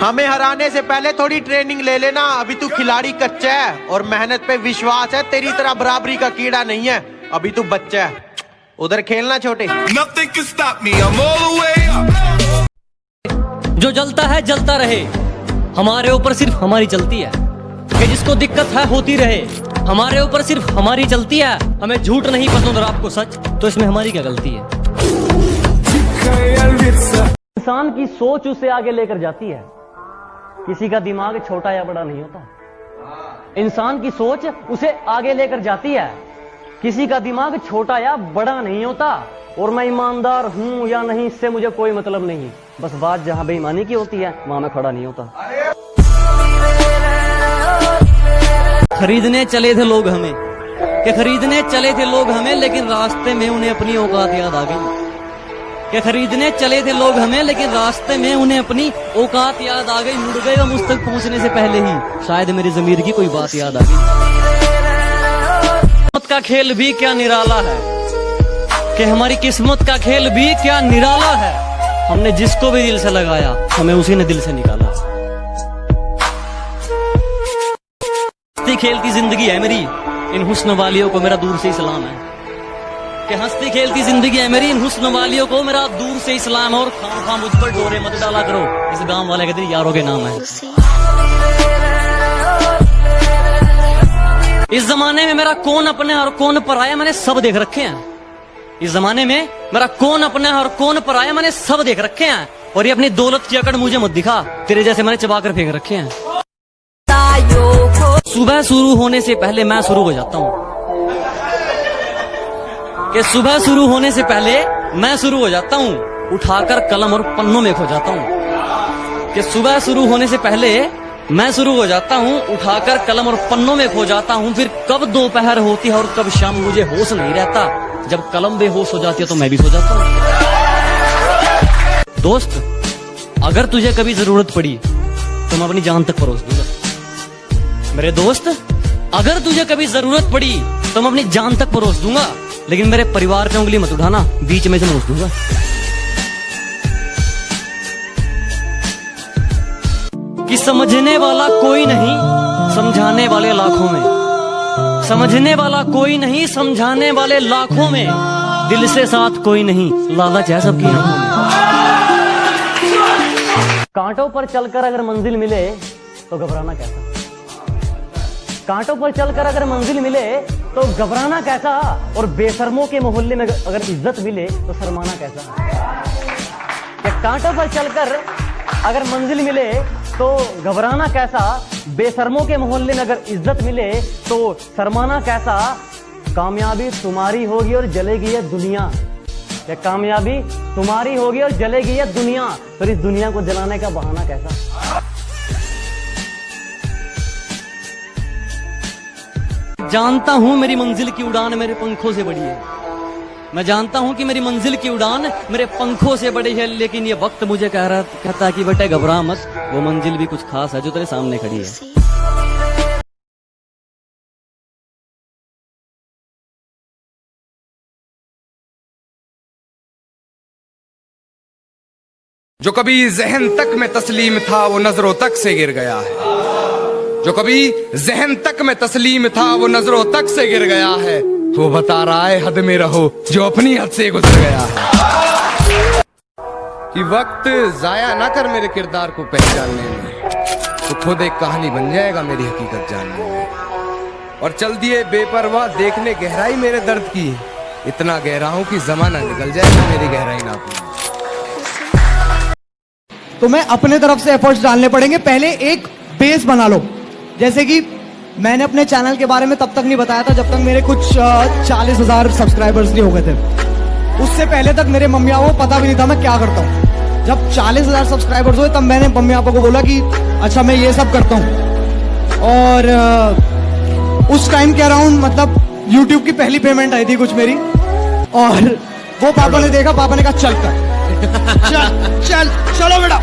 हमें हराने से पहले थोड़ी ट्रेनिंग ले लेना। अभी तू खिलाड़ी कच्चा है और मेहनत पे विश्वास है। तेरी तरह बराबरी का कीड़ा नहीं है, अभी तू बच्चा है। उधर खेलना छोटे। जो जलता है जलता रहे, हमारे ऊपर सिर्फ हमारी चलती है। कि जिसको दिक्कत है होती रहे, हमारे ऊपर सिर्फ हमारी चलती है। हमें झूठ नहीं पसंद और आपको सच, तो इसमें हमारी क्या गलती है। इंसान की सोच उसे आगे लेकर जाती है, किसी का दिमाग छोटा या बड़ा नहीं होता। इंसान की सोच उसे आगे लेकर जाती है, किसी का दिमाग छोटा या बड़ा नहीं होता। और मैं ईमानदार हूं या नहीं इससे मुझे कोई मतलब नहीं, बस बात जहां बेईमानी की होती है वहां मैं खड़ा नहीं होता। खरीदने चले थे लोग हमें, कि खरीदने चले थे लोग हमें, लेकिन रास्ते में उन्हें अपनी औकात याद आ गई। कि खरीदने चले थे लोग हमें, लेकिन रास्ते में उन्हें अपनी औकात याद आ गई। मुड़ गए मुझ तक पहुंचने से पहले ही, शायद मेरी ज़मीर की कोई बात याद आ गई। किस्मत का खेल भी क्या निराला है, कि हमारी किस्मत का खेल भी क्या निराला है। हमने जिसको भी दिल से लगाया, हमें उसी ने दिल से निकाला। हंसती खेलती जिंदगी है मेरी, इन हुस्न वालियों को मेरा दूर से सलाम है। कि हंसती खेलती जिंदगी है मेरी, इन हुस्न वालियों को मेरा दूर से इस्लाम। और खाम मुझ पर डोरे मत डाला करो, इस गांव वाले कहते हैं यारों के नाम है। इस जमाने में मेरा कौन अपने और कौन पराया मैंने सब देख रखे हैं। इस जमाने में मेरा कौन अपना है और कौन पराया मैंने सब देख रखे हैं। और ये अपनी दौलत की अकड़ मुझे मत दिखा, तेरे जैसे मैंने चबाकर फेंक रखे हैं। सुबह शुरू होने से पहले मैं शुरू हो जाता हूँ, कि सुबह शुरू होने से पहले मैं शुरू हो जाता हूँ, उठाकर कलम और पन्नों में खो जाता हूँ। कि सुबह शुरू होने से पहले मैं शुरू हो जाता हूँ, उठाकर कलम और पन्नों में खो जाता हूँ। फिर कब दोपहर होती है और कब शाम, मुझे होश नहीं रहता। जब कलम बेहोश हो जाती है तो मैं भी सो जाता हूँ। दोस्त, अगर तुझे कभी जरूरत पड़ी तो मैं अपनी जान तक परोस दूंगा। मेरे दोस्त, अगर तुझे कभी जरूरत पड़ी तो मैं अपनी जान तक परोस दूंगा, लेकिन मेरे परिवार पे उंगली मत उठाना, बीच में से नोच दूंगा। कि समझने वाला कोई नहीं, समझाने वाले लाखों में। समझने वाला कोई नहीं, समझाने वाले लाखों में। दिल से साथ कोई नहीं, लालच है सबकी आंखों में। कांटों पर चलकर अगर मंजिल मिले तो घबराना कैसा। कांटों पर चलकर अगर मंजिल मिले तो घबराना कैसा। और बेशर्मों के मोहल्ले में अगर इज्जत मिले तो शर्माना कैसा। कांटों पर चलकर अगर मंजिल मिले तो घबराना कैसा। बेशर्मों के मोहल्ले में अगर इज्जत मिले तो शर्माना कैसा। कामयाबी तुम्हारी होगी और जलेगी ये दुनिया। या कामयाबी तुम्हारी होगी और जलेगी ये दुनिया, फिर इस दुनिया को जलाने का बहाना कैसा। जानता हूं मेरी मंजिल की उड़ान मेरे पंखों से बड़ी है। मैं जानता हूं कि मेरी मंजिल की उड़ान मेरे पंखों से बड़ी है, लेकिन ये वक्त मुझे कहता है कि बेटे घबरा मत, वो मंजिल भी कुछ खास है जो तेरे सामने खड़ी है। जो कभी जहन तक में तस्लीम था वो नजरों तक से गिर गया है। जो कभी जहन तक में तस्लीम था वो नजरों तक से गिर गया है। वो बता रहा है हद में रहो जो अपनी हद से गुजर गया है। कि वक्त जाया ना कर मेरे किरदार को पहचानने में, तो खुद एक कहानी बन जाएगा मेरी हकीकत जानने में। और चल दिए बेपरवाह देखने गहराई मेरे दर्द की, इतना गहरा हूं कि जमाना निकल जाएगा मेरी गहराई नापने। तो मैं अपने तरफ से एफर्ट्स डालने पड़ेंगे। पहले एक बेस बना लो। जैसे कि मैंने अपने चैनल के बारे में तब तक नहीं बताया था जब तक मेरे कुछ 40,000 सब्सक्राइबर्स नहीं हो गए थे। उससे पहले तक मेरे मम्मी पापा को पता भी नहीं था मैं क्या करता हूँ। जब 40,000 सब्सक्राइबर्स हुए तब मैंने मम्मी पापा को बोला कि अच्छा मैं ये सब करता हूँ। और उस टाइम के अराउंड मतलब YouTube की पहली पेमेंट आई थी कुछ मेरी, और वो पापा ने देखा, पापा ने कहा चल कर चल चलो बेटा।